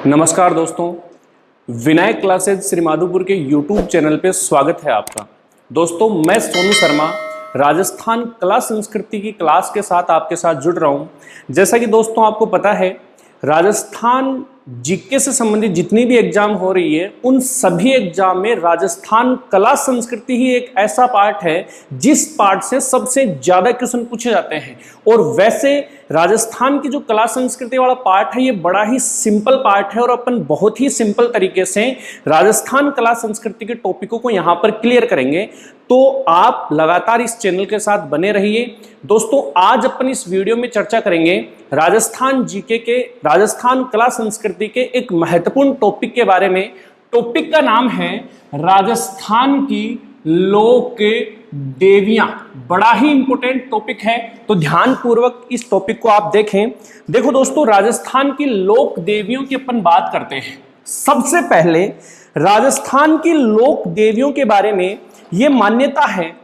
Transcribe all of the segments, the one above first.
नमस्कार दोस्तों, विनायक क्लासेज श्री माधोपुर के YouTube चैनल पे स्वागत है आपका। दोस्तों, मैं सोनू शर्मा राजस्थान कला संस्कृति की क्लास के साथ आपके साथ जुड़ रहा हूँ। जैसा कि दोस्तों आपको पता है, राजस्थान जीके से संबंधित जितनी भी एग्जाम हो रही है, उन सभी एग्जाम में राजस्थान कला संस्कृति ही एक ऐसा पार्ट है जिस पार्ट से सबसे ज्यादा क्वेश्चन पूछे जाते हैं। और वैसे राजस्थान की जो कला संस्कृति वाला पार्ट है, ये बड़ा ही सिंपल पार्ट है और अपन बहुत ही सिंपल तरीके से राजस्थान कला संस्कृति के टॉपिकों को यहाँ पर क्लियर करेंगे। तो आप लगातार इस चैनल के साथ बने रहिए। दोस्तों, आज अपन इस वीडियो में चर्चा करेंगे राजस्थान जीके के राजस्थान कला संस्कृति के एक महत्वपूर्ण टॉपिक के बारे में। टॉपिक का नाम है राजस्थान की लोक देवियां। बड़ा ही इंपॉर्टेंट टॉपिक है, तो ध्यान पूर्वक इस टॉपिक को आप देखें। देखो दोस्तों, राजस्थान की लोक देवियों की अपन बात करते हैं। सबसे पहले राजस्थान की लोक देवियों के बारे में ये मान्यता है,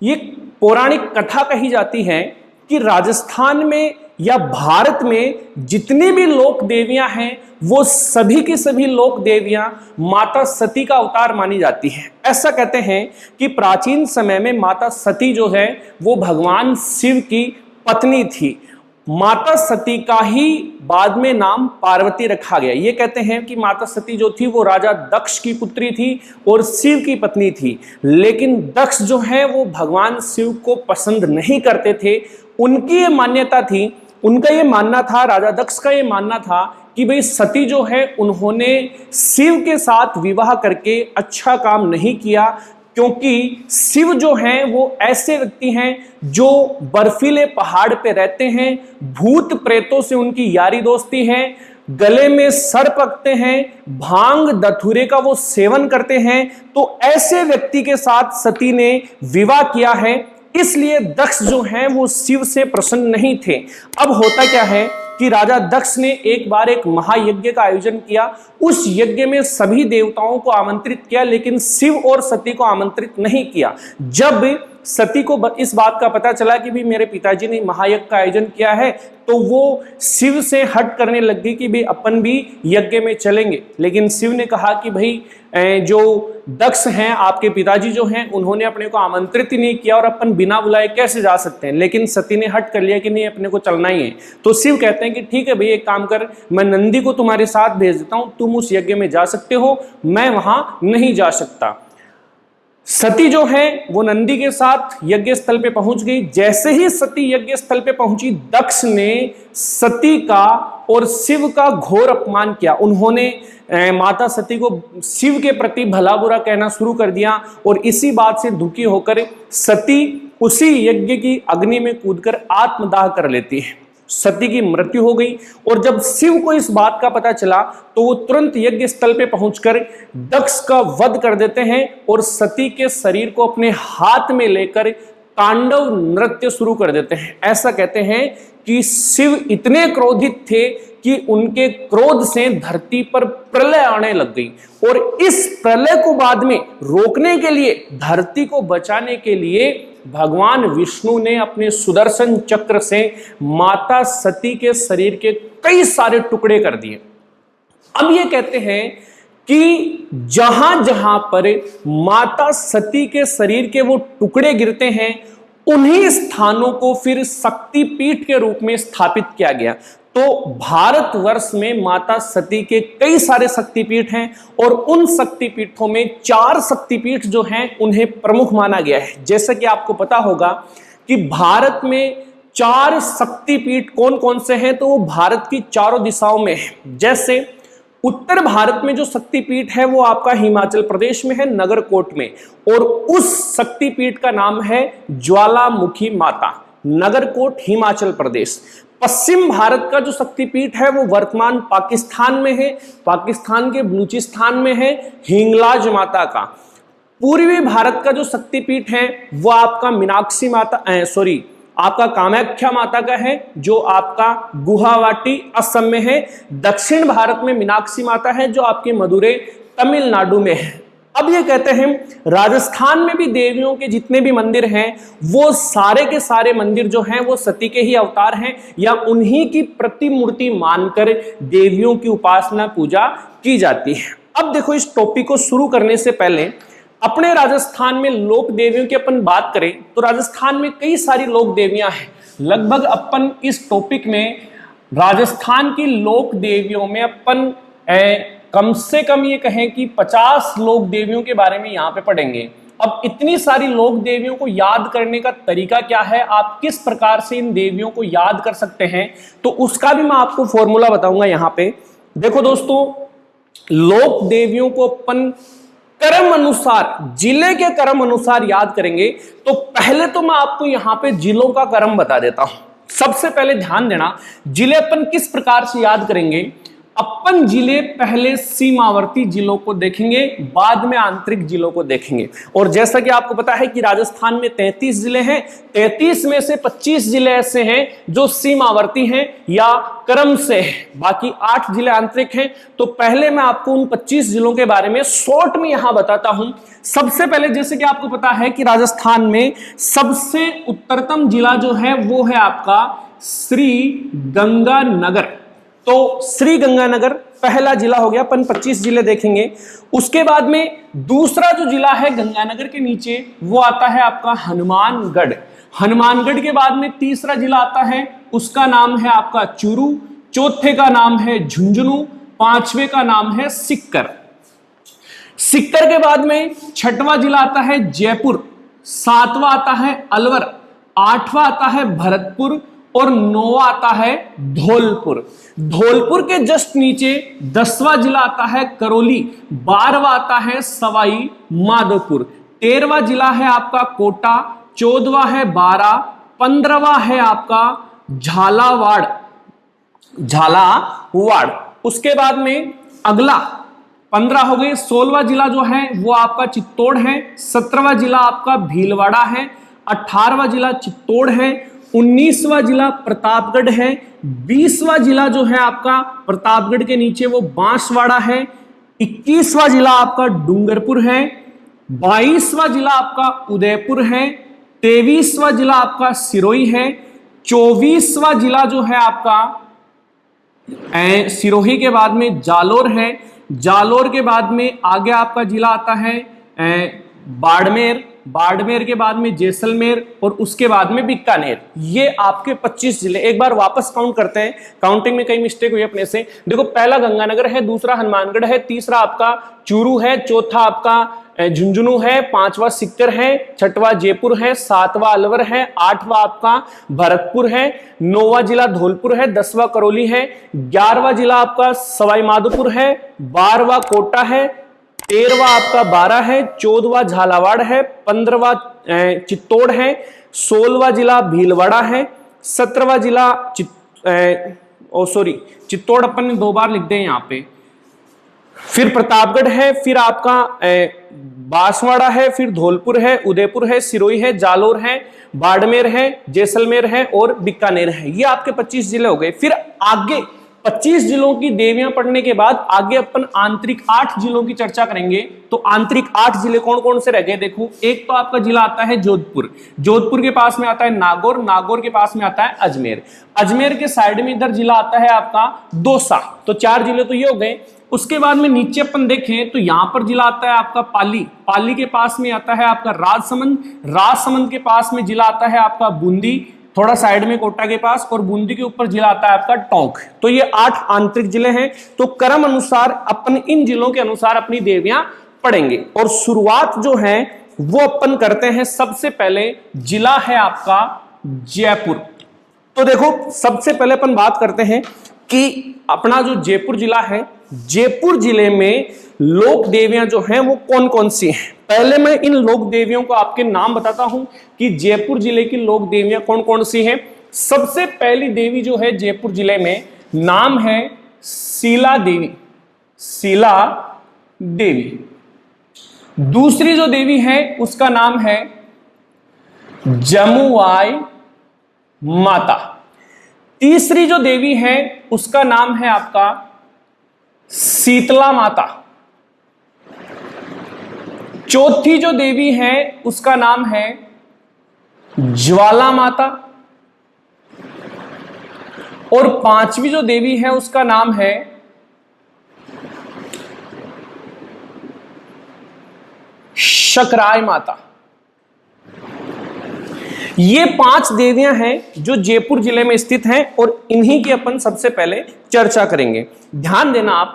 ये पौराणिक कथा कही जाती है कि राजस्थान में या भारत में जितनी भी लोक देवियां हैं, वो सभी की सभी लोक देवियां माता सती का अवतार मानी जाती हैं। ऐसा कहते हैं कि प्राचीन समय में माता सती जो है वो भगवान शिव की पत्नी थी। माता सती का ही बाद में नाम पार्वती रखा गया। ये कहते हैं कि माता सती जो थी वो राजा दक्ष की पुत्री थी और शिव की पत्नी थी। लेकिन दक्ष जो है वो भगवान शिव को पसंद नहीं करते थे। उनकी ये मान्यता थी, उनका ये मानना था, राजा दक्ष का ये मानना था कि भाई सती जो है उन्होंने शिव के साथ विवाह करके अच्छा काम नहीं किया, क्योंकि शिव जो हैं वो ऐसे व्यक्ति हैं जो बर्फीले पहाड़ पे रहते हैं, भूत प्रेतों से उनकी यारी दोस्ती है, गले में सर्प रखते हैं, भांग धतूरे का वो सेवन करते हैं। तो ऐसे व्यक्ति के साथ सती ने विवाह किया है, इसलिए दक्ष जो हैं वो शिव से प्रसन्न नहीं थे। अब होता क्या है कि राजा दक्ष ने एक बार एक महायज्ञ का आयोजन किया। उस यज्ञ में सभी देवताओं को आमंत्रित किया, लेकिन शिव और सती को आमंत्रित नहीं किया। जब सती को इस बात का पता चला कि भी मेरे पिताजी ने महायज्ञ का आयोजन किया है, तो वो शिव से हट करने लग गई कि भाई अपन भी यज्ञ में चलेंगे। लेकिन शिव ने कहा कि भाई जो दक्ष हैं, आपके पिताजी जो हैं, उन्होंने अपने को आमंत्रित ही नहीं किया और अपन बिना बुलाए कैसे जा सकते हैं। लेकिन सती ने हट कर लिया कि नहीं, अपने को चलना ही है। तो शिव कहते हैं कि ठीक है भाई, एक काम कर, मैं नंदी को तुम्हारे साथ भेज देता हूं, तुम उस यज्ञ में जा सकते हो, मैं वहां नहीं जा सकता। सती जो है वो नंदी के साथ यज्ञ स्थल पे पहुंच गई। जैसे ही सती यज्ञ स्थल पे पहुंची, दक्ष ने सती का और शिव का घोर अपमान किया। उन्होंने माता सती को शिव के प्रति भला बुरा कहना शुरू कर दिया और इसी बात से दुखी होकर सती उसी यज्ञ की अग्नि में कूदकर आत्मदाह कर लेती है। सती की मृत्यु हो गई। और जब शिव को इस बात का पता चला तो वो तुरंत यज्ञ स्थल पे पहुंचकर दक्ष का वध कर देते हैं और सती के शरीर को अपने हाथ में लेकर तांडव नृत्य शुरू कर देते हैं। ऐसा कहते हैं कि शिव इतने क्रोधित थे कि उनके क्रोध से धरती पर प्रलय आने लग गई। और इस प्रलय को बाद में रोकने के लिए, धरती को बचाने के लिए भगवान विष्णु ने अपने सुदर्शन चक्र से माता सती के शरीर के कई सारे टुकड़े कर दिए। अब ये कहते हैं कि जहां जहां पर माता सती के शरीर के वो टुकड़े गिरते हैं, उन्हीं स्थानों को फिर शक्तिपीठ के रूप में स्थापित किया गया। तो भारतवर्ष में माता सती के कई सारे शक्तिपीठ हैं और उन शक्तिपीठों में 4 शक्तिपीठ जो हैं उन्हें प्रमुख माना गया है। जैसा कि आपको पता होगा कि भारत में 4 शक्तिपीठ कौन कौन से हैं, तो वो भारत की चारों दिशाओं में है। जैसे उत्तर भारत में जो शक्तिपीठ है वो आपका हिमाचल प्रदेश में है, नगरकोट में, और उस शक्तिपीठ का नाम है ज्वालामुखी माता, नगरकोट, हिमाचल प्रदेश। पश्चिम भारत का जो शक्तिपीठ है वो वर्तमान पाकिस्तान में है, पाकिस्तान के बलूचिस्तान में है, हिंगलाज माता का। पूर्वी भारत का जो शक्तिपीठ है वो आपका मीनाक्षी माता आपका कामाख्या माता का है, जो आपका गुवाहाटी असम में है। दक्षिण भारत में मीनाक्षी माता है, जो आपकी मदुरै तमिलनाडु में है। अब ये कहते हैं राजस्थान में भी देवियों के जितने भी मंदिर हैं वो सारे के सारे मंदिर जो हैं वो सती के ही अवतार हैं या उन्हीं की प्रतिमूर्ति मानकर देवियों की उपासना पूजा की जाती है। अब देखो, इस टॉपिक को शुरू करने से पहले अपने राजस्थान में लोक देवियों की अपन बात करें तो राजस्थान में कई सारी लोक देवियां हैं। लगभग अपन इस टॉपिक में राजस्थान की लोक देवियों में अपन कम से कम ये कहें कि 50 लोक देवियों के बारे में यहाँ पे पढ़ेंगे। अब इतनी सारी लोक देवियों को याद करने का तरीका क्या है, आप किस प्रकार से इन देवियों को याद कर सकते हैं, तो उसका भी मैं आपको फॉर्मूला बताऊंगा यहाँ पे। देखो दोस्तों, लोक देवियों को अपन कर्म अनुसार, जिले के कर्म अनुसार याद करेंगे। तो पहले तो मैं आपको यहाँ पे जिलों का कर्म बता देता हूं। सबसे पहले ध्यान देना, जिले अपन किस प्रकार से याद करेंगे। अपन जिले पहले सीमावर्ती जिलों को देखेंगे, बाद में आंतरिक जिलों को देखेंगे। और जैसा कि आपको पता है कि राजस्थान में 33 जिले हैं, 33 में से 25 जिले ऐसे हैं जो सीमावर्ती हैं या क्रम से हैं, बाकी 8 जिले आंतरिक हैं। तो पहले मैं आपको उन 25 जिलों के बारे में शॉर्ट में यहां बताता हूं। सबसे पहले, जैसे कि आपको पता है कि राजस्थान में सबसे उत्तरतम जिला जो है वो है आपका श्री गंगानगर। तो श्री गंगानगर पहला जिला हो गया, अपन 25 जिले देखेंगे। उसके बाद में दूसरा जो जिला है गंगानगर के नीचे वो आता है आपका हनुमानगढ़। हनुमानगढ़ के बाद में तीसरा जिला आता है, उसका नाम है आपका चूरू। चौथे का नाम है झुंझुनू। पांचवे का नाम है सिक्कर। सिक्कर के बाद में छठवां जिला आता है जयपुर। सातवां आता है अलवर। आठवां आता है भरतपुर और 9वां आता है धौलपुर। धौलपुर के जस्ट नीचे 10वां जिला आता है करौली। 12वां आता है सवाई माधोपुर। 13वां जिला है आपका कोटा। 14वां है बारा। 15वां है आपका झालावाड़। उसके बाद में अगला 15 हो गए। 16वां जिला जो है वो आपका चित्तौड़ है। 17वां जिला आपका भीलवाड़ा है। 18वां जिला चित्तौड़ है। 19वां जिला प्रतापगढ़ है। 20वां जिला जो है आपका प्रतापगढ़ के नीचे वो बांसवाड़ा है। 21वां जिला आपका डूंगरपुर है। 22वां जिला आपका उदयपुर है। 23वां जिला आपका सिरोही है। 24वां जिला जो है आपका सिरोही के बाद में जालोर है। जालोर के बाद में आगे आपका जिला आता है बाड़मेर। बाड़मेर के बाद में जैसलमेर और उसके बाद में बीकानेर। ये आपके 25 जिले। एक बार वापस काउंट करते हैं, काउंटिंग में कई मिस्टेक हुई अपने से। देखो, पहला गंगानगर है, दूसरा हनुमानगढ़ है, तीसरा आपका चूरू है, चौथा आपका झुंझुनू है, 5वां सिक्कर है, 6वां जयपुर है, 7वां अलवर है, 8वां आपका भरतपुर है, 9वां जिला धौलपुर है, 10वां करौली है, 11वां जिला आपका सवाई माधोपुर है, 12वां कोटा है, 13वां आपका बारा है, 14वां झालावाड़ है, 15वां चित्तौड़ है, 16वां जिला भीलवाड़ा है, 17वां जिला चित्तौड़ अपन ने 2 बार लिख दे यहाँ पे, फिर प्रतापगढ़ है, फिर आपका बांसवाड़ा है, फिर धौलपुर है, उदयपुर है, सिरोही है, जालोर है, बाड़मेर है, जैसलमेर है और बीकानेर है। ये आपके 25 जिले हो गए। फिर आगे 25 जिलों की देवियां पढ़ने के बाद आगे अपन आंतरिक 8 जिलों की चर्चा करेंगे। तो आंतरिक 8 जिले कौन कौन से रह गए देखो। एक तो आपका जिला आता है जोधपुर। जोधपुर के पास में आता है नागौर। नागौर के पास में आता है अजमेर। अजमेर के साइड में इधर जिला आता है आपका दौसा। तो 4 जिले तो ये हो गए। उसके बाद में नीचे अपन देखें तो यहां पर जिला आता है आपका पाली। पाली के पास में आता है आपका राजसमंद। राजसमंद के पास में जिला आता है आपका बूंदी, थोड़ा साइड में कोटा के पास, और बूंदी के ऊपर जिला आता है आपका टोंक। तो ये 8 आंतरिक जिले हैं। तो क्रम अनुसार अपन इन जिलों के अनुसार अपनी देवियां पढ़ेंगे। और शुरुआत जो है वो अपन करते हैं, सबसे पहले जिला है आपका जयपुर। तो देखो, सबसे पहले अपन बात करते हैं कि अपना जो जयपुर जिला है, जयपुर जिले में लोक देवियां जो हैं वो कौन कौन सी हैं। पहले मैं इन लोक देवियों को आपके नाम बताता हूं कि जयपुर जिले की लोक देवियां कौन कौन सी हैं। सबसे पहली देवी जो है जयपुर जिले में, नाम है शीला देवी। शीला देवी। दूसरी जो देवी है उसका नाम है जमुआई माता। तीसरी जो देवी है उसका नाम है आपका शीतला माता। चौथी जो देवी है उसका नाम है ज्वाला माता, और पांचवी जो देवी है उसका नाम है शकराय माता। ये 5 देवियां हैं जो जयपुर जिले में स्थित हैं और इन्हीं की अपन सबसे पहले चर्चा करेंगे। ध्यान देना आप,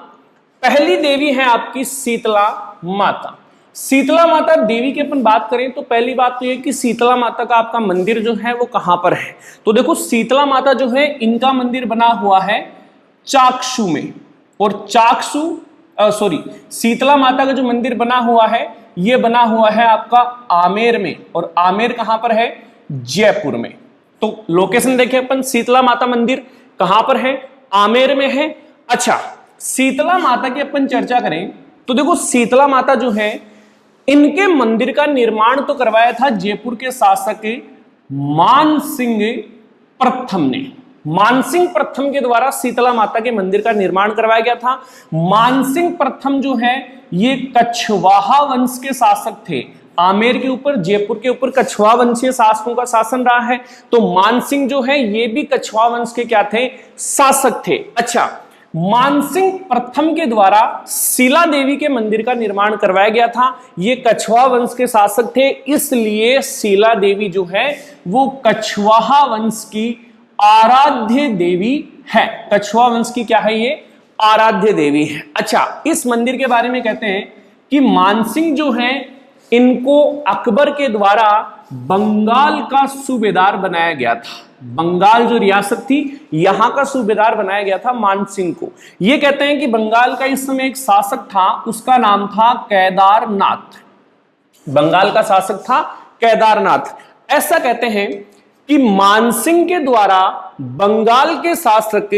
पहली देवी है आपकी शीतला माता। शीतला माता देवी की अपन बात करें तो पहली बात तो ये कि शीतला माता का आपका मंदिर जो है वो कहां पर है। तो देखो शीतला माता जो है इनका मंदिर बना हुआ है चाक्षु में, और शीतला माता का जो मंदिर बना हुआ है ये बना हुआ है आपका आमेर में, और आमेर कहां पर है, जयपुर में। तो लोकेशन देखें अपन, शीतला माता मंदिर कहां पर है, आमेर में है। अच्छा, शीतला माता की अपन चर्चा करें तो देखो शीतला माता जो है इनके मंदिर का निर्माण तो करवाया था जयपुर के शासक मानसिंह प्रथम ने। मानसिंह प्रथम के द्वारा शीतला माता के मंदिर का निर्माण करवाया गया था। मानसिंह प्रथम जो है ये कछवाहा वंश के शासक थे। आमेर के ऊपर, जयपुर के ऊपर कछवाहा वंशीय शासकों का शासन रहा है, तो मानसिंह जो है ये भी कछवाहा वंश के क्या थे, शासक थे। अच्छा, मानसिंह प्रथम के द्वारा शीला देवी के मंदिर का निर्माण करवाया गया था। ये कछवाहा वंश के शासक थे, इसलिए शीला देवी जो है वो कछवाहा वंश की आराध्य देवी है। कछवाहा वंश की क्या है, ये आराध्य देवी है। अच्छा, इस मंदिर के बारे में कहते हैं कि मानसिंह जो है इनको अकबर के द्वारा बंगाल का सूबेदार बनाया गया था। बंगाल जो रियासत थी यहां का सूबेदार बनाया गया था मानसिंह को। ये कहते हैं कि बंगाल का इस समय एक शासक था, उसका नाम था केदारनाथ। बंगाल का शासक था केदारनाथ। ऐसा कहते हैं कि मानसिंह के द्वारा बंगाल के शासक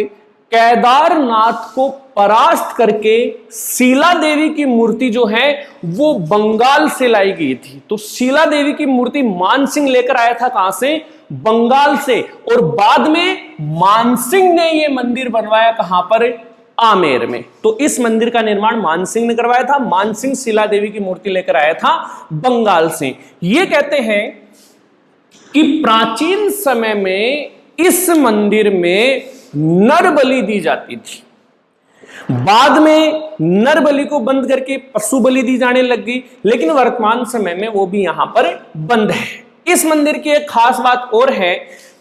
केदारनाथ को परास्त करके शीला देवी की मूर्ति जो है वो बंगाल से लाई गई थी। तो शीला देवी की मूर्ति मानसिंह लेकर आया था, कहां से, बंगाल से, और बाद में मानसिंह ने ये मंदिर बनवाया कहां पर, आमेर में। तो इस मंदिर का निर्माण मानसिंह ने करवाया था। मानसिंह शीला देवी की मूर्ति लेकर आया था बंगाल से। ये कहते हैं कि प्राचीन समय में इस मंदिर में नर बलि दी जाती थी। बाद में नर बलि को बंद करके पशु बलि दी जाने लग गई, लेकिन वर्तमान समय में वो भी यहां पर बंद है। इस मंदिर की एक खास बात और है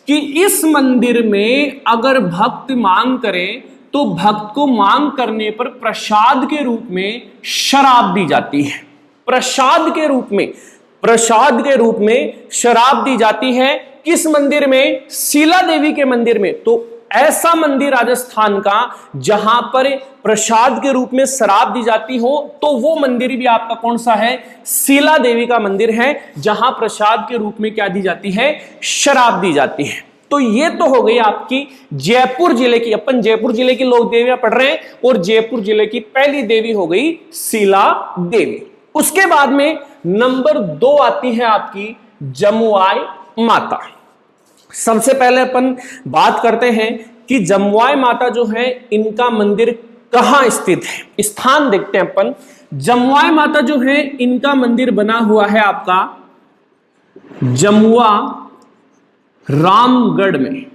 कि इस मंदिर में अगर भक्त मांग करें तो भक्त को मांग करने पर प्रसाद के रूप में शराब दी जाती है। प्रसाद के रूप में शराब दी जाती है। किस मंदिर में, शीला देवी के मंदिर में। तो ऐसा मंदिर राजस्थान का जहां पर प्रसाद के रूप में शराब दी जाती हो, तो वो मंदिर भी आपका कौन सा है, शीला देवी का मंदिर है, जहां प्रसाद के रूप में क्या दी जाती है, शराब दी जाती है। तो ये तो हो गई आपकी जयपुर जिले की, अपन जयपुर जिले की लोक देवियां पढ़ रहे हैं, और जयपुर जिले की पहली देवी हो गई शीला देवी। उसके बाद में नंबर 2 आती है आपकी जमुआई माता। सबसे पहले अपन बात करते हैं कि जमुआई माता जो है इनका मंदिर कहां स्थित है, स्थान देखते हैं अपन। जमुआई माता जो है इनका मंदिर बना हुआ है आपका जमुआ रामगढ़ में।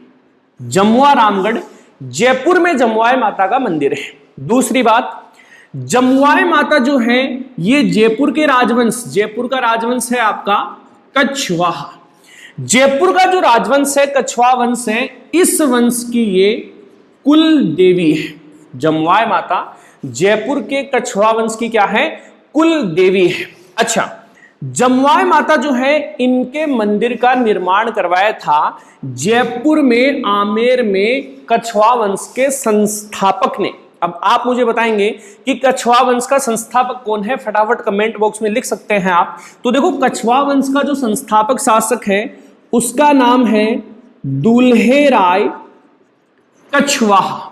जमुआ रामगढ़, जयपुर में जमुआई माता का मंदिर है। दूसरी बात, जमुआई माता जो है ये जयपुर के राजवंश, जयपुर का राजवंश है आपका कछवाहा। जयपुर का जो राजवंश है कछवाहा वंश है, इस वंश की ये कुल देवी है। जमुआई माता जयपुर के कछवाहा वंश की क्या है, कुल देवी है। अच्छा, जमुआई माता जो है इनके मंदिर का निर्माण करवाया था जयपुर में, आमेर में कछवाहा वंश के संस्थापक ने। अब आप मुझे बताएंगे कि कछवाहा वंश का संस्थापक कौन है, फटाफट कमेंट बॉक्स में लिख सकते हैं आप। तो देखो कछवाहा वंश का जो संस्थापक शासक है उसका नाम है दुल्हेराय कछवाहा।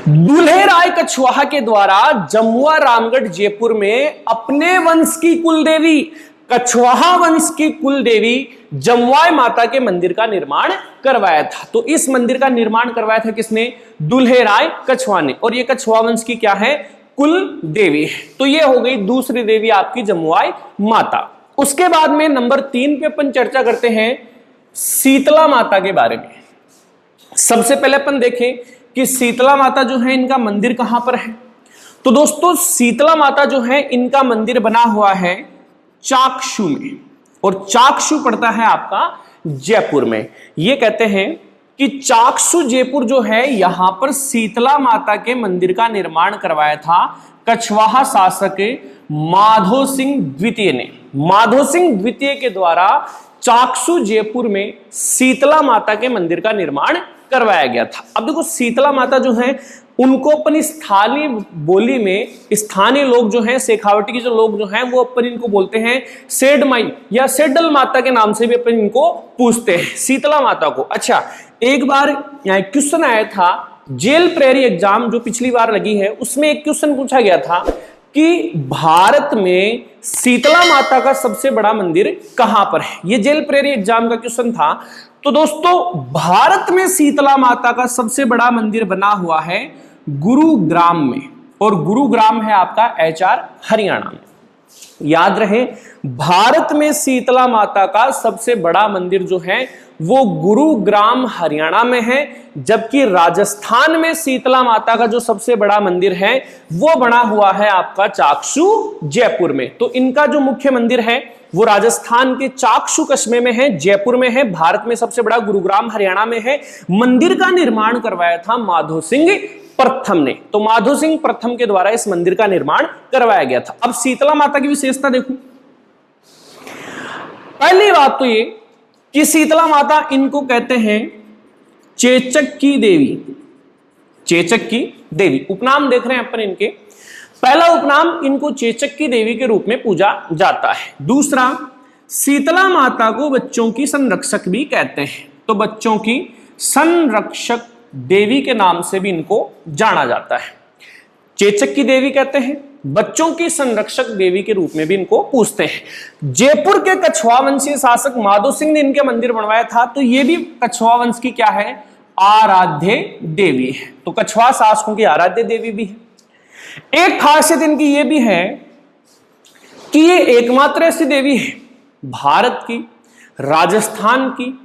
दुल्हेराय कछवाहा के द्वारा जमुआ रामगढ़ जयपुर में अपने वंश की कुल देवी, कछवाहा वंश की कुल देवी जमुआई माता के मंदिर का निर्माण करवाया था। तो इस मंदिर का निर्माण करवाया था किसने, दुल्हेराय कछवाहा ने। और ये कछवाहा वंश की क्या है, कुल देवी है। तो ये हो गई दूसरी देवी आपकी जमुआई माता। उसके बाद में नंबर 3 पे अपन चर्चा करते हैं शीतला माता के बारे में। सबसे पहले अपन देखें कि शीतला माता जो है इनका मंदिर कहां पर है। तो दोस्तों शीतला माता जो है इनका मंदिर बना हुआ है चाक्षु में, और चाक्षु पड़ता है आपका जयपुर में। ये कहते हैं कि चाक्षु जयपुर जो है यहां पर शीतला माता के मंदिर का निर्माण करवाया था कछवाहा शासक माधो सिंह द्वितीय ने। माधो सिंह द्वितीय के द्वारा चाक्षु जयपुर में शीतला माता के मंदिर का निर्माण करवाया गया था। अब देखो शीतला माता जो है उनको अपनी स्थानीय बोली में स्थानीय लोग जो हैं, शेखावटी के जो लोग जो हैं, वो अपन इनको बोलते हैं सेडमाई या सेडल माता के नाम से भी अपन इनको पूछते हैं शीतला माता को। अच्छा, एक बार यहाँ क्वेश्चन आया था जेल प्रेरी एग्जाम जो पिछली बार लगी है, उसमें एक क्वेश्चन पूछा गया था कि भारत में शीतला माता का सबसे बड़ा मंदिर कहां पर है। ये जेल प्रेरी एग्जाम का क्वेश्चन था। तो दोस्तों भारत में शीतला माता का सबसे बड़ा मंदिर बना हुआ है गुरुग्राम में, और गुरुग्राम है आपका HR हरियाणा में। याद रहे भारत में शीतला माता का सबसे बड़ा मंदिर जो है वो गुरुग्राम हरियाणा में है, जबकि राजस्थान में शीतला माता का जो सबसे बड़ा मंदिर है वो बना हुआ है आपका चाक्षु जयपुर में। तो इनका जो मुख्य मंदिर है वो राजस्थान के चाक्षु कस्बे में है, जयपुर में है। भारत में सबसे बड़ा गुरुग्राम हरियाणा में है। मंदिर का निर्माण करवाया था माधो सिंह प्रथम ने। तो माधो सिंह प्रथम के द्वारा इस मंदिर का निर्माण करवाया गया था। अब शीतला माता की विशेषता देखो। पहली बात तो ये कि शीतला माता इनको कहते हैं चेचक की देवी। चेचक की देवी उपनाम देख रहे हैं अपन इनके। पहला उपनाम इनको चेचक की देवी के रूप में पूजा जाता है। दूसरा, शीतला माता को बच्चों की संरक्षक भी कहते हैं। तो बच्चों की संरक्षक देवी के नाम से भी इनको जाना जाता है। चेचक की देवी कहते हैं, बच्चों की संरक्षक देवी के रूप में भी इनको पूछते हैं। जयपुर के कछवा वंशीय शासक माधो सिंह ने इनके मंदिर बनवाया था। तो ये भी कछवा वंश की क्या है, आराध्य देवी है। तो कछवा शासकों की आराध्य देवी भी है। एक खासियत इनकी ये भी है कि ये एकमात्र ऐसी देवी है भारत की, राजस्थान की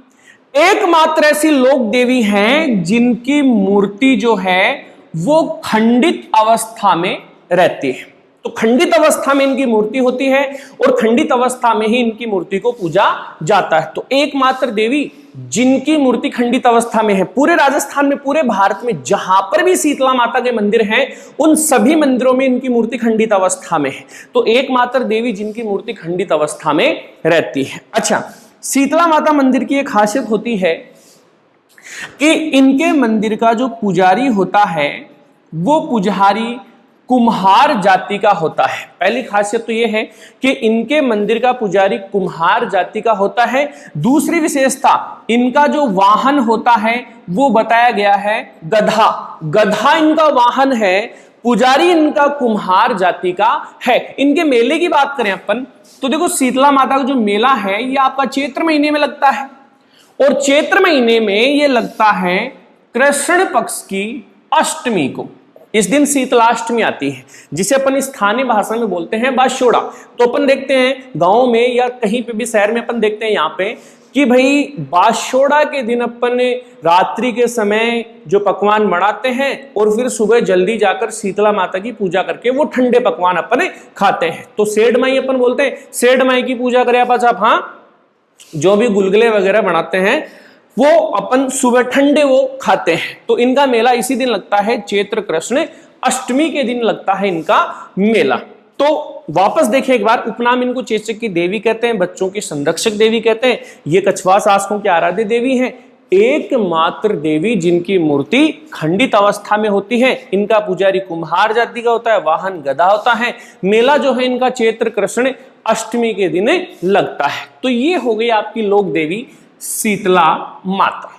एकमात्र ऐसी लोक देवी हैं जिनकी मूर्ति जो है वो खंडित अवस्था में रहती है। तो खंडित अवस्था में इनकी मूर्ति होती है और खंडित अवस्था में ही इनकी मूर्ति को पूजा जाता है। तो एकमात्र देवी जिनकी मूर्ति खंडित अवस्था में है पूरे राजस्थान में, पूरे भारत में जहां पर भी शीतला माता के मंदिर हैं उन सभी मंदिरों में इनकी मूर्ति खंडित अवस्था में है। तो एकमात्र देवी जिनकी मूर्ति खंडित अवस्था में रहती है। अच्छा, शीतला माता मंदिर की एक खासियत होती है कि इनके मंदिर का जो पुजारी होता है वो पुजारी कुम्हार जाति का होता है। पहली खासियत तो यह है कि इनके मंदिर का पुजारी कुम्हार जाति का होता है। दूसरी विशेषता, इनका जो वाहन होता है वो बताया गया है गधा। गधा इनका वाहन है, पुजारी इनका कुम्हार जाति का है। इनके मेले की बात करें अपन तो देखो शीतला माता का जो मेला है ये आपका चैत्र महीने में लगता है, और चैत्र महीने में ये लगता है कृष्ण पक्ष की अष्टमी को। इस दिन शीतलाष्टमी आती है जिसे अपन स्थानीय भाषा में बोलते हैं बाशोड़ा। तो अपन देखते हैं गांव में या कहीं पे भी शहर में अपन देखते हैं यहाँ पे कि भाई बाशोड़ा के दिन अपन रात्रि के समय जो पकवान बनाते हैं और फिर सुबह जल्दी जाकर शीतला माता की पूजा करके वो ठंडे पकवान अपन खाते हैं। तो सेठ माई अपन बोलते हैं, सेठ माई की पूजा करे आप। हाँ, जो भी गुलगुले वगैरह बनाते हैं वो अपन सुबह ठंडे वो खाते हैं। तो इनका मेला इसी दिन लगता है, चैत्र कृष्ण अष्टमी के दिन लगता है इनका मेला। तो वापस देखें एक बार, उपनाम इनको चेचक की देवी कहते हैं, बच्चों की संरक्षक देवी कहते हैं। ये कछवा शासकों की आराध्य देवी है, एकमात्र देवी जिनकी मूर्ति खंडित अवस्था में होती है। इनका पुजारी कुम्हार जाति का होता है, वाहन गधा होता है। मेला जो है इनका चैत्र कृष्ण अष्टमी के दिन लगता है। तो ये हो गई आपकी लोक देवी शीतला माता।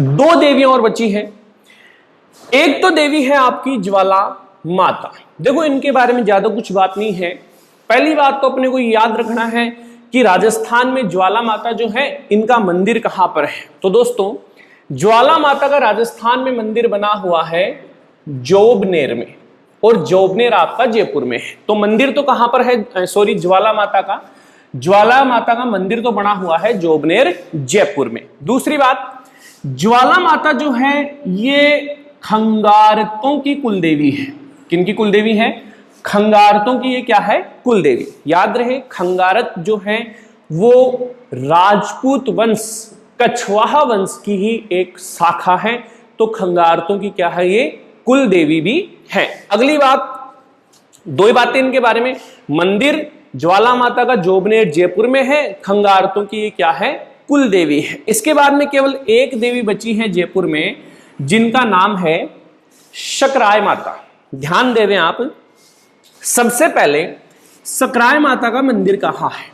दो देवियां और बची है। एक तो देवी है आपकी ज्वाला माता। देखो इनके बारे में ज्यादा कुछ बात नहीं है। पहली बात तो अपने को याद रखना है कि राजस्थान में ज्वाला माता जो है इनका मंदिर कहां पर है। तो दोस्तों ज्वाला माता का राजस्थान में मंदिर बना हुआ है जोबनेर में। और जोबनेर आपका जयपुर में है। तो मंदिर तो कहां पर है, सॉरी ज्वाला माता का मंदिर तो बना हुआ है जोबनेर जयपुर में। दूसरी बात, ज्वाला माता जो है ये खंगारतों की कुलदेवी है। किनकी कुलदेवी है? खंगारतों की ये क्या है? कुलदेवी। याद रहे, खंगारत जो है वो राजपूत वंश, कछवाहा वंश की ही एक शाखा है। तो खंगारतों की क्या है? ये कुलदेवी भी है। अगली बात, दो ही बातें इनके बारे में, मंदिर ज्वाला माता का जोबनेर जयपुर में है, खंगारतों की ये क्या है? कुलदेवी है। इसके बाद में केवल एक देवी बची है जयपुर में, जिनका नाम है सकराय माता। ध्यान देवें आप, सबसे पहले सकराय माता का मंदिर कहां है?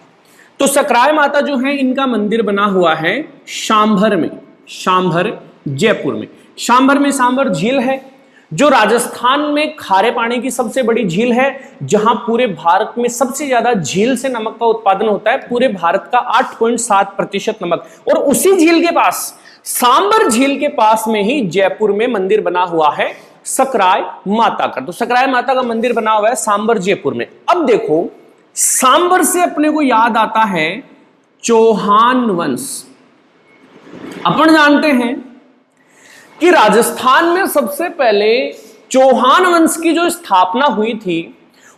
तो सकराय माता जो है इनका मंदिर बना हुआ है शांभर में, शांभर जयपुर में। शांभर में सांभर झील है जो राजस्थान में खारे पानी की सबसे बड़ी झील है, जहां पूरे भारत में सबसे ज्यादा झील से नमक का उत्पादन होता है, पूरे भारत का 8.7% नमक। और उसी झील के पास, सांभर झील के पास में ही जयपुर में मंदिर बना हुआ है सकराय माता का। तो सकराय माता का मंदिर बना हुआ है सांभर जयपुर में। अब देखो, सांभर से अपने को याद आता है चौहान वंश। अपन जानते हैं कि राजस्थान में सबसे पहले चौहान वंश की जो स्थापना हुई थी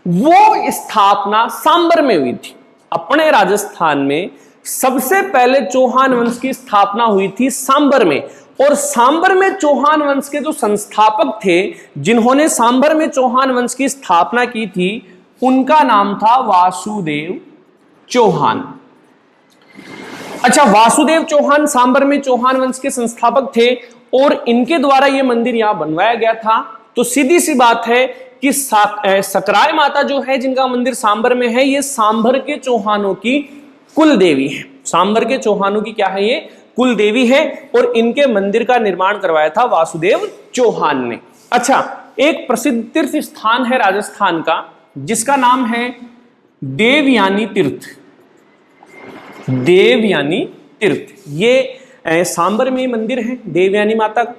वो स्थापना सांभर में हुई थी। अपने राजस्थान में सबसे पहले चौहान वंश की स्थापना हुई थी सांभर में। और सांभर में चौहान वंश के जो संस्थापक थे, जिन्होंने सांभर में चौहान वंश की स्थापना की थी, उनका नाम था वासुदेव चौहान। अच्छा, वासुदेव चौहान सांभर में चौहान वंश के संस्थापक थे और इनके द्वारा यह मंदिर यहां बनवाया गया था। तो सीधी सी बात है कि सकराय माता जो है, जिनका मंदिर सांभर में है, ये सांभर के चौहानों की कुल देवी है। सांभर के चौहानों की क्या है? ये कुल देवी है। और इनके मंदिर का निर्माण करवाया था वासुदेव चौहान ने। अच्छा, एक प्रसिद्ध तीर्थ स्थान है राजस्थान का, जिसका नाम है देवयानी तीर्थ। देवयानी तीर्थ, ये सांभर में मंदिर है देवयानी माता का।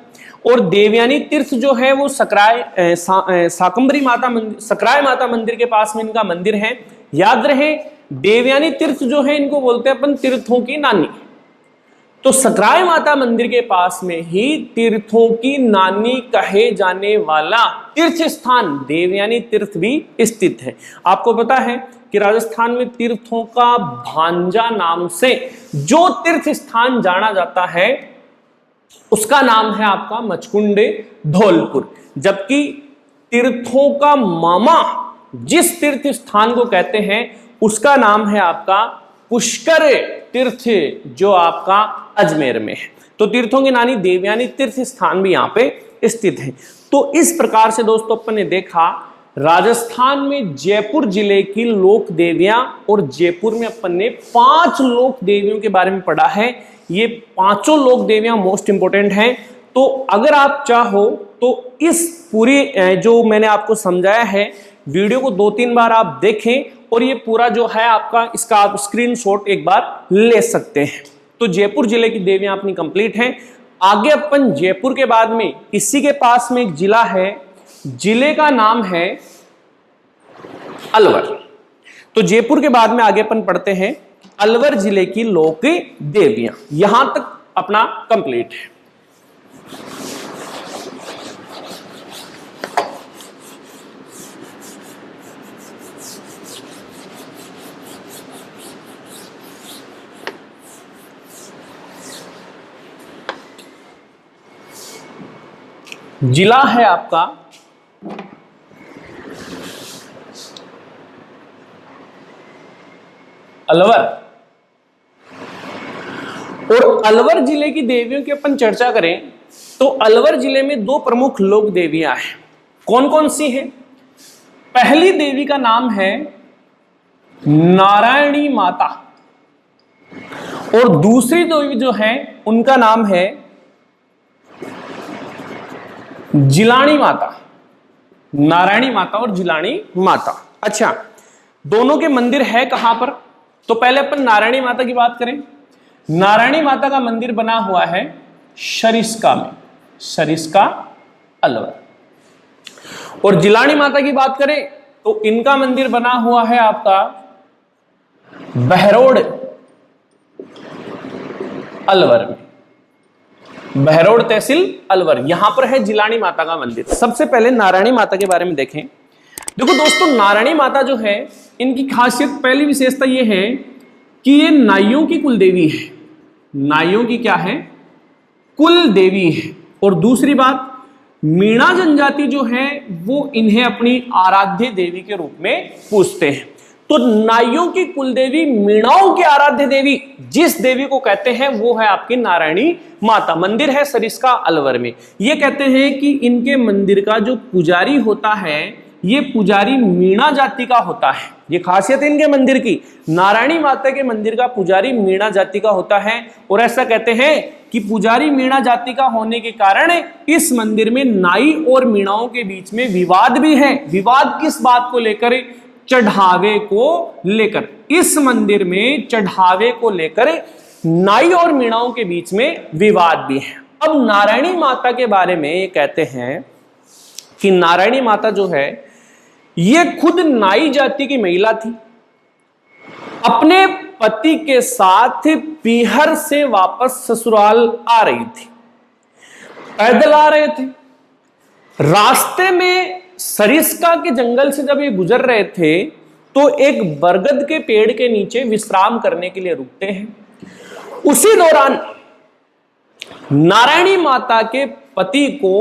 और देवयानी तीर्थ जो है वो साकंबरी माता मंदिर, सकराय माता मंदिर के पास में इनका मंदिर है। याद रहे, देवयानी तीर्थ जो है इनको बोलते हैं अपन तीर्थों की नानी। तो सकराय माता मंदिर के पास में ही तीर्थों की नानी कहे जाने वाला तीर्थ स्थान देवयानी तीर्थ भी स्थित है। आपको पता है कि राजस्थान में तीर्थों का भांजा नाम से जो तीर्थ स्थान जाना जाता है उसका नाम है आपका मचकुंडे धौलपुर। जबकि तीर्थों का मामा जिस तीर्थ स्थान को कहते हैं उसका नाम है आपका पुष्कर तीर्थ, जो आपका अजमेर में है। तो तीर्थों की नानी देवयानी तीर्थ स्थान भी यहाँ पे स्थित है। तो इस प्रकार से दोस्तों अपन ने देखा राजस्थान में जयपुर जिले की लोक देवियां, और जयपुर में अपन ने 5 लोक देवियों के बारे में पढ़ा है। ये 5 लोक देवियां मोस्ट इंपोर्टेंट हैं। तो अगर आप चाहो तो इस पूरी जो मैंने आपको समझाया है वीडियो को 2-3 बार आप देखें, और ये पूरा जो है आपका इसका आप स्क्रीनशॉट एक बार ले सकते हैं। तो जयपुर जिले की देवियां अपनी कंप्लीट हैं। आगे अपन जयपुर के बाद में इसी के पास में एक जिला है, जिले का नाम है अलवर। तो जयपुर के बाद में आगे अपन पढ़ते हैं अलवर जिले की लोक देवियां। यहां तक अपना कंप्लीट है। जिला है आपका अलवर। और अलवर जिले की देवियों की अपन चर्चा करें तो अलवर जिले में 2 प्रमुख लोक देवियां हैं। कौन कौन सी हैं? पहली देवी का नाम है नारायणी माता, और दूसरी देवी जो है उनका नाम है जिलानी माता। नारायणी माता और जिलानी माता। अच्छा, दोनों के मंदिर है कहां पर? तो पहले अपन नारायणी माता की बात करें। नारायणी माता का मंदिर बना हुआ है सरिस्का में, सरिस्का अलवर। और जिलानी माता की बात करें तो इनका मंदिर बना हुआ है आपका बहरोड अलवर में, बहरोड तहसील अलवर, यहां पर है जिलानी माता का मंदिर। सबसे पहले नारायणी माता के बारे में देखें। देखो दोस्तों, नारायणी माता जो है, इनकी खासियत, पहली विशेषता यह है कि ये नाइयों की कुल देवी है। नाइयों की क्या है? कुल देवी है। और दूसरी बात, मीणा जनजाति जो है वो इन्हें अपनी आराध्य देवी के रूप में पूजते हैं। तो नाइयों की कुलदेवी, मीणाओं की आराध्य देवी जिस देवी को कहते हैं वो है आपकी नारायणी माता। मंदिर है सरिस्का अलवर में। ये कहते हैं कि इनके मंदिर का जो पुजारी होता है, ये पुजारी मीणा जाति का होता है। ये खासियत है इनके मंदिर की। नारायणी माता के मंदिर का पुजारी मीणा जाति का होता है। और ऐसा कहते हैं कि पुजारी मीणा जाति का होने के कारण इस मंदिर में नाई और मीणाओं के बीच में विवाद भी है। विवाद किस बात को लेकर? चढ़ावे को लेकर। इस मंदिर में चढ़ावे को लेकर नाई और मीणाओं के बीच में विवाद भी है। अब नारायणी माता के बारे में ये कहते हैं कि नारायणी माता जो है ये खुद नाई जाति की महिला थी। अपने पति के साथ पीहर से वापस ससुराल आ रही थी। पैदल आ रहे थे। रास्ते में सरिस्का के जंगल से जब ये गुजर रहे थे तो एक बरगद के पेड़ के नीचे विश्राम करने के लिए रुकते हैं। उसी दौरान नारायणी माता के पति को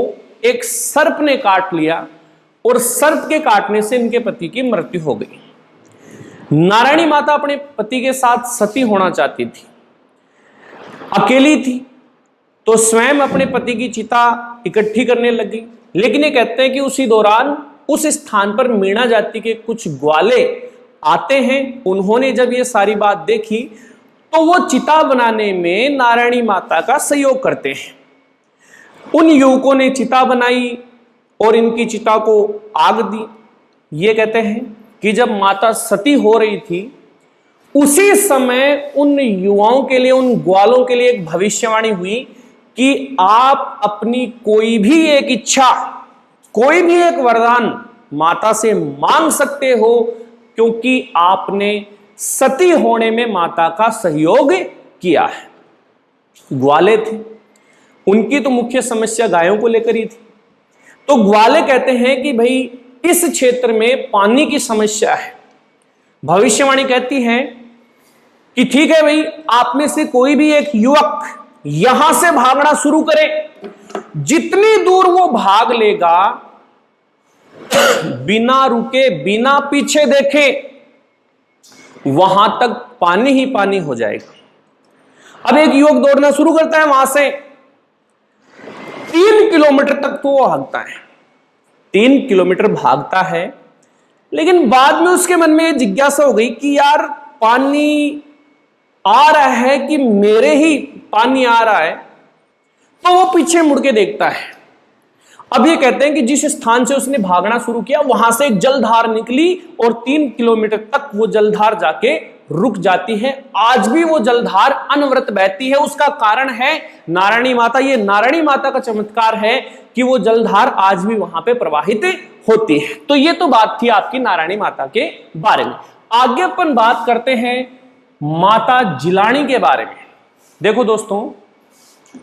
एक सर्प ने काट लिया और सर्प के काटने से इनके पति की मृत्यु हो गई। नारायणी माता अपने पति के साथ सती होना चाहती थी, अकेली थी, तो स्वयं अपने पति की चिता इकट्ठी करने लगी। लेकिन ये कहते हैं कि उसी दौरान उस स्थान पर मीणा जाति के कुछ ग्वाले आते हैं। उन्होंने जब ये सारी बात देखी तो वो चिता बनाने में नारायणी माता का सहयोग करते हैं। उन युवकों ने चिता बनाई और इनकी चिता को आग दी। ये कहते हैं कि जब माता सती हो रही थी उसी समय उन युवाओं के लिए, उन ग्वालों के लिए एक भविष्यवाणी हुई कि आप अपनी कोई भी एक इच्छा, कोई भी एक वरदान माता से मांग सकते हो, क्योंकि आपने सती होने में माता का सहयोग किया है। ग्वाले थे, उनकी तो मुख्य समस्या गायों को लेकर ही थी। तो ग्वाले कहते हैं कि भाई इस क्षेत्र में पानी की समस्या है। भविष्यवाणी कहती है कि ठीक है भाई, आप में से कोई भी एक युवक यहां से भागना शुरू करे। जितनी दूर वो भाग लेगा, बिना रुके, बिना पीछे देखे, वहां तक पानी ही पानी हो जाएगा। अब एक युवक दौड़ना शुरू करता है, वहां से 3 किलोमीटर तक तो वो भागता है। 3 किलोमीटर भागता है, लेकिन बाद में उसके मन में ये जिज्ञासा हो गई कि यार पानी आ रहा है कि मेरे ही पानी आ रहा है। तो वो पीछे मुड़ के देखता है। अब ये कहते हैं कि जिस स्थान से उसने भागना शुरू किया वहां से एक जलधार निकली और 3 किलोमीटर तक वो जलधार जाके रुक जाती है। आज भी वो जलधार अनवरत बहती है। उसका कारण है नारायणी माता। ये नारायणी माता का चमत्कार है कि वो जलधार आज भी वहां पे प्रवाहित होती है। तो ये तो बात थी आपकी नारायणी माता के बारे में। आगे अपन बात करते हैं माता जिलानी के बारे में। देखो दोस्तों,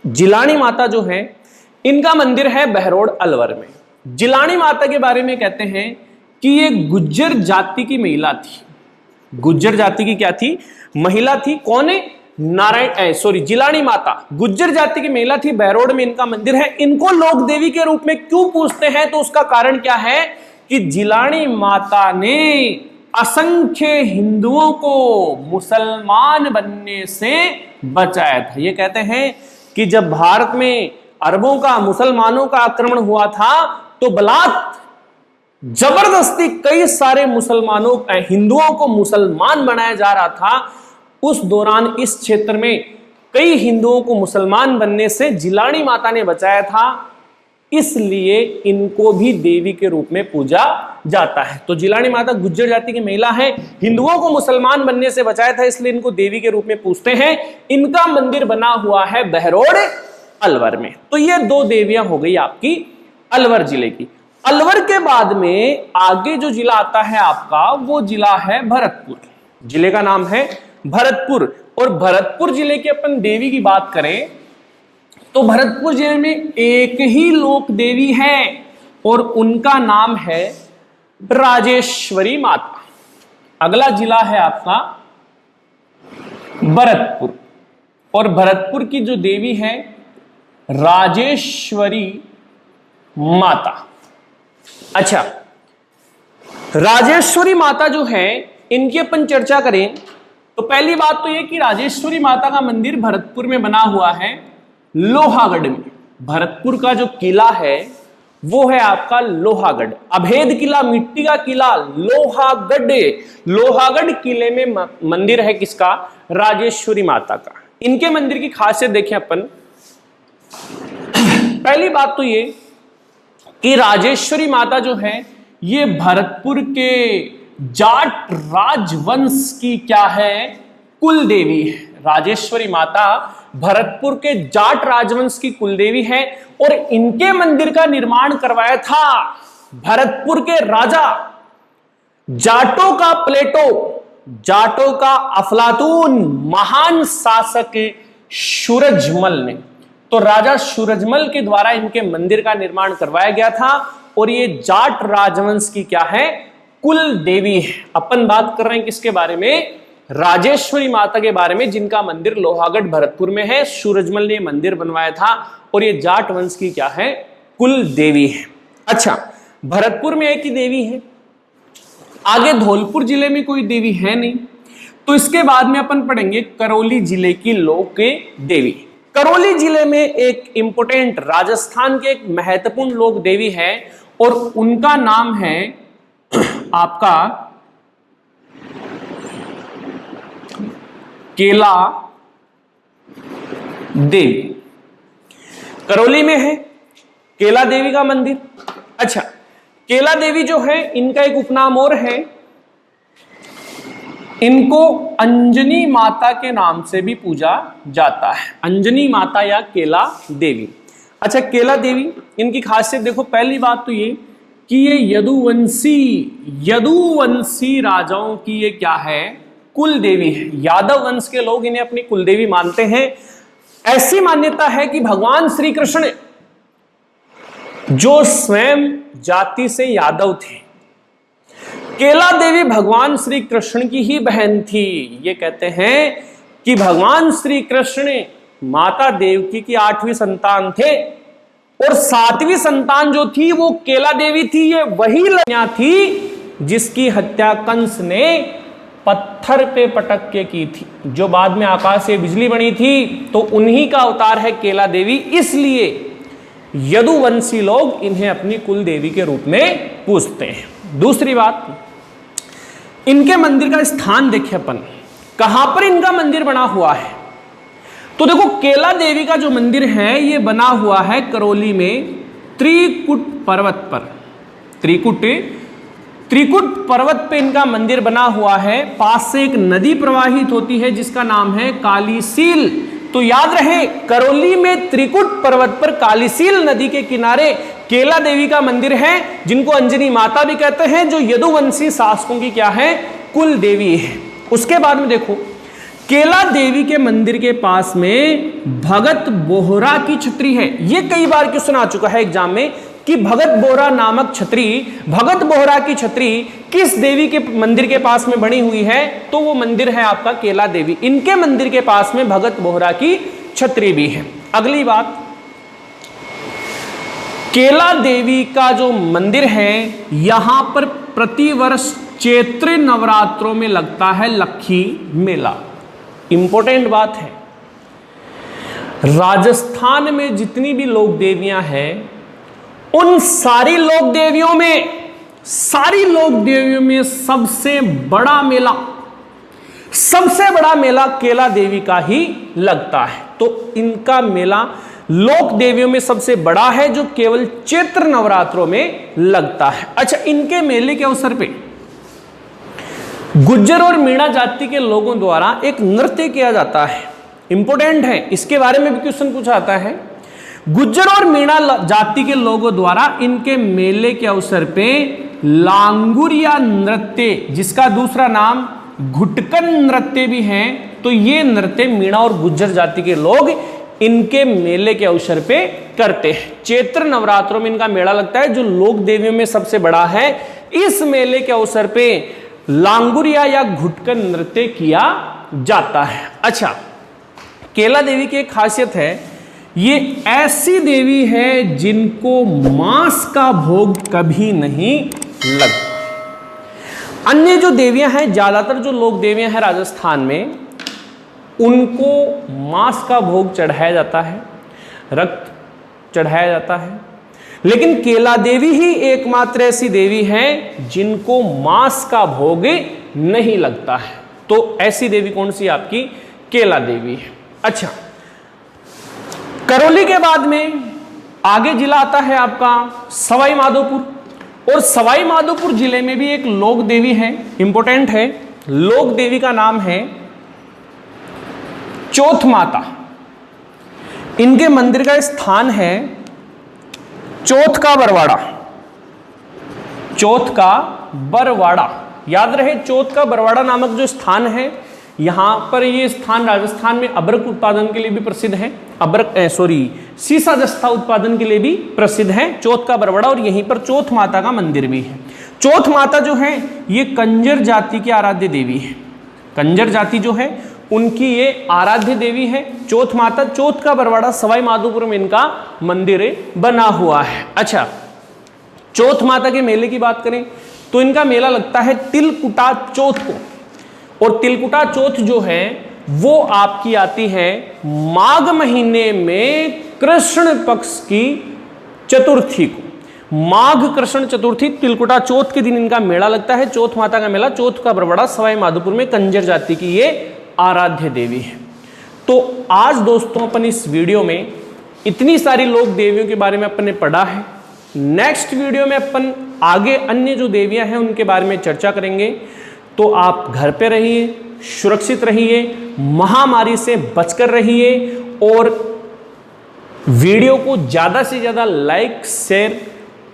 जिलानी माता जो है इनका मंदिर है बहरोड अलवर में। जिलानी माता के बारे में कहते हैं कि ये गुज्जर जाति की महिला थी। गुज्जर जाति की क्या थी? महिला थी। कौन है? जिलानी माता गुज्जर जाति की महिला थी। बहरोड में इनका मंदिर है। इनको लोक देवी के रूप में क्यों पूजते हैं? तो उसका कारण क्या है कि जिलानी माता ने असंख्य हिंदुओं को मुसलमान बनने से बचाया था। ये कहते हैं कि जब भारत में अरबों का, मुसलमानों का आक्रमण हुआ था तो बलात् जबरदस्ती कई सारे मुसलमानों, हिंदुओं को मुसलमान बनाया जा रहा था। उस दौरान इस क्षेत्र में कई हिंदुओं को मुसलमान बनने से जिलानी माता ने बचाया था। इसलिए इनको भी देवी के रूप में पूजा जाता है। तो जिलानी माता गुज्जर जाति की महिला है, हिंदुओं को मुसलमान बनने से बचाया था, इसलिए इनको देवी के रूप में पूजते हैं। इनका मंदिर बना हुआ है बहरोड अलवर में। तो ये 2 देवियां हो गई आपकी अलवर जिले की। अलवर के बाद में आगे जो जिला आता है आपका, वो जिला है भरतपुर। जिले का नाम है भरतपुर। और भरतपुर जिले के अपन देवी की बात करें तो भरतपुर जिले में एक ही लोक देवी है और उनका नाम है राजेश्वरी माता। अगला जिला है आपका भरतपुर, और भरतपुर की जो देवी है राजेश्वरी माता। अच्छा, राजेश्वरी माता जो है, इनकी अपन चर्चा करें तो पहली बात तो यह कि राजेश्वरी माता का मंदिर भरतपुर में बना हुआ है लोहागढ़ में। भरतपुर का जो किला है वो है आपका लोहागढ़, अभेद किला, मिट्टी का किला लोहागढ़। लोहागढ़ किले में मंदिर है किसका? राजेश्वरी माता का। इनके मंदिर की खासियत देखें अपन। पहली बात तो ये कि राजेश्वरी माता जो है ये भरतपुर के जाट राजवंश की क्या है? कुल देवी है। राजेश्वरी माता भरतपुर के जाट राजवंश की कुलदेवी है और इनके मंदिर का निर्माण करवाया था भरतपुर के राजा जाटों का प्लेटो, जाटों का अफलातून, महान शासक सूरजमल ने। तो राजा सूरजमल के द्वारा इनके मंदिर का निर्माण करवाया गया था और ये जाट राजवंश की क्या है? कुल देवी है। अपन बात कर रहे हैं किसके बारे में? राजेश्वरी माता के बारे में, जिनका मंदिर लोहागढ़ भरतपुर में है। सूरजमल ने मंदिर बनवाया था और ये जाट वंश की क्या है? कुल देवी है। अच्छा, भरतपुर में एक ही देवी है, आगे धौलपुर जिले में कोई देवी है नहीं। तो इसके बाद में अपन पढ़ेंगे करौली जिले की लोक देवी। करौली जिले में एक इंपोर्टेंट, राजस्थान के एक महत्वपूर्ण लोक देवी है और उनका नाम है आपका केला देवी। करौली में है केला देवी का मंदिर। अच्छा, केला देवी जो है इनका एक उपनाम और है, इनको अंजनी माता के नाम से भी पूजा जाता है, अंजनी माता या केला देवी। अच्छा, केला देवी, इनकी खासियत देखो। पहली बात तो ये कि ये यदुवंशी राजाओं की ये क्या है? कुल देवी है। यादव वंश के लोग इन्हें अपनी कुल देवी मानते हैं। ऐसी मान्यता है कि भगवान श्री कृष्ण जो स्वयं जाति से यादव थे, केला देवी भगवान श्री कृष्ण की ही बहन थी। ये कहते हैं कि भगवान श्री कृष्ण माता देवकी की 8वीं संतान थे और 7वीं संतान जो थी वो केला देवी थी। ये वही लड़कियां थी जिसकी हत्या कंस ने पत्थर पे पटक के की थी, जो बाद में आकाश से बिजली बनी थी। तो उन्हीं का अवतार है केला देवी, इसलिए यदुवंशी लोग इन्हें अपनी कुल देवी के रूप में पूजते हैं। दूसरी बात, इनके मंदिर का स्थान देखें अपन, कहां पर इनका मंदिर बना हुआ है। तो देखो, केला देवी का जो मंदिर है ये बना हुआ है करौली में त्रिकुट पर्वत पर। त्रिकुट पर्वत पे इनका मंदिर बना हुआ है। पास से एक नदी प्रवाहित होती है जिसका नाम है कालीसील। तो याद रहे, करौली में त्रिकुट पर्वत पर कालीसील नदी के किनारे केला देवी का मंदिर है, जिनको अंजनी माता भी कहते हैं, जो यदुवंशी शासकों की क्या है? कुल देवी है। उसके बाद में देखो, केला देवी के मंदिर के पास में भगत बोहरा की छतरी है। ये कई बार क्वेश्चन आ चुका है एग्जाम में कि भगत बोहरा नामक छतरी, भगत बोहरा की छतरी किस देवी के मंदिर के पास में बनी हुई है? तो वो मंदिर है आपका केला देवी। इनके मंदिर के पास में भगत बोहरा की छतरी भी है। अगली बात, केला देवी का जो मंदिर है यहां पर प्रतिवर्ष चैत्र नवरात्रों में लगता है लक्खी मेला। इंपॉर्टेंट बात है, राजस्थान में जितनी भी लोक देवियां हैं उन सारी लोक देवियों में सबसे बड़ा मेला केला देवी का ही लगता है। तो इनका मेला लोक देवियों में सबसे बड़ा है, जो केवल चैत्र नवरात्रों में लगता है। अच्छा, इनके मेले के अवसर पे गुज्जर और मीणा जाति के लोगों द्वारा एक नृत्य किया जाता है। इंपॉर्टेंट है, इसके बारे में भी क्वेश्चन पूछा जाता है। गुज्जर और मीणा जाति के लोगों द्वारा इनके मेले के अवसर पे लांगुरिया नृत्य, जिसका दूसरा नाम घुटकन नृत्य भी है, तो ये नृत्य मीणा और गुज्जर जाति के लोग इनके मेले के अवसर पे करते हैं। चैत्र नवरात्रों में इनका मेला लगता है, जो लोक देवियों में सबसे बड़ा है। इस मेले के अवसर पे लांगुरिया या घुटकन नृत्य किया जाता है। अच्छा, केला देवी की एक खासियत है, ये ऐसी देवी है जिनको मांस का भोग कभी नहीं लगता। अन्य जो देवियां हैं, ज्यादातर जो लोक देवियां हैं राजस्थान में, उनको मांस का भोग चढ़ाया जाता है, रक्त चढ़ाया जाता है, लेकिन केला देवी ही एकमात्र ऐसी देवी है जिनको मांस का भोग नहीं लगता है। तो ऐसी देवी कौन सी आपकी? केला देवी है। अच्छा, करौली के बाद में आगे जिला आता है आपका सवाई माधोपुर, और सवाई माधोपुर जिले में भी एक लोक देवी है, इंपॉर्टेंट है। लोक देवी का नाम है चौथ माता। इनके मंदिर का स्थान है चौथ का बरवाड़ा। चौथ का बरवाड़ा, याद रहे, चौथ का बरवाड़ा नामक जो स्थान है, यहां पर ये स्थान राजस्थान में अबरक उत्पादन के लिए भी प्रसिद्ध है। सीसा जस्ता उत्पादन के लिए भी प्रसिद्ध है चौथ का बरवाड़ा, और यहीं पर चौथ माता का मंदिर भी है। चौथ माता जो है ये कंजर जाति की आराध्य देवी है। कंजर जाति जो है उनकी ये आराध्य देवी है चौथ माता। चौथ का बरवाड़ा सवाई माधोपुर में इनका मंदिर बना हुआ है। अच्छा, चौथ माता के मेले की बात करें तो इनका मेला लगता है तिलकुटा चौथ को, और तिलकुटा चौथ जो है वो आपकी आती है माघ महीने में कृष्ण पक्ष की चतुर्थी को। माघ कृष्ण चतुर्थी तिलकुटा चौथ के दिन इनका मेला लगता है। चौथ माता का मेला चौथ का बरवाड़ा सवाई माधोपुर में कंजर जाति की ये आराध्य देवी है। तो आज दोस्तों अपन इस वीडियो में इतनी सारी लोक देवियों के बारे में अपन ने पढ़ा है। नेक्स्ट वीडियो में अपन आगे अन्य जो देवियां हैं उनके बारे में चर्चा करेंगे। तो आप घर पे रहिए, सुरक्षित रहिए, महामारी से बचकर रहिए, और वीडियो को ज़्यादा से ज़्यादा लाइक, शेयर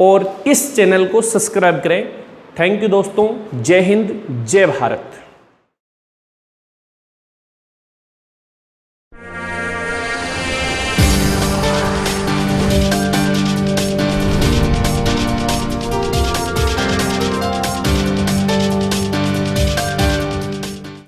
और इस चैनल को सब्सक्राइब करें। थैंक यू दोस्तों। जय हिंद, जय भारत।